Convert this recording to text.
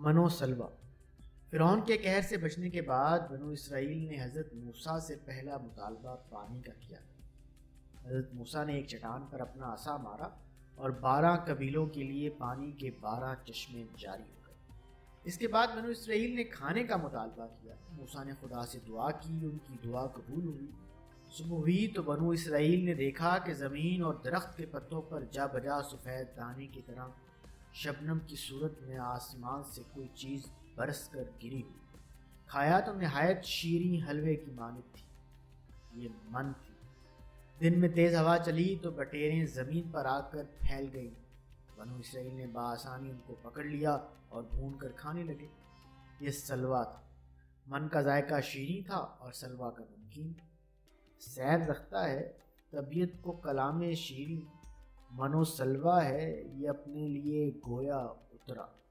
मनो सलवा। फ़िरौन के कहर से बचने के बाद बनो इसराइल ने हज़रत मूसा से पहला मुतालबा पानी का किया। हज़रत मूसा ने एक चट्टान पर अपना असा मारा और 12 कबीलों के लिए पानी के 12 चश्मे जारी हो गए। इसके बाद बनो इसराइल ने खाने का मुतालबा किया। मूसा ने खुदा से दुआ की, उनकी दुआ कबूल हुई। सुबह हुई तो बनो इसराइल ने देखा कि ज़मीन और दरख्त के पत्तों पर जा बजा सफ़ेद दाने की तरह शबनम की सूरत में आसमान से कोई चीज़ बरस कर गिरी हुई। खाया तो नहायत शीरीं हलवे की मानद थी। ये मन थी। दिन में तेज़ हवा चली तो बटेरें ज़मीन पर आकर फैल गईं। बनो इसराइल ने बासानी उनको पकड़ लिया और भून कर खाने लगे। ये सलवा था। मन का जायका शीरीं था और सलवा का नमकीन। सैर रखता है तबीयत को कलामे शीरीं, मनो सलवा है ये अपने लिए गोया उतरा।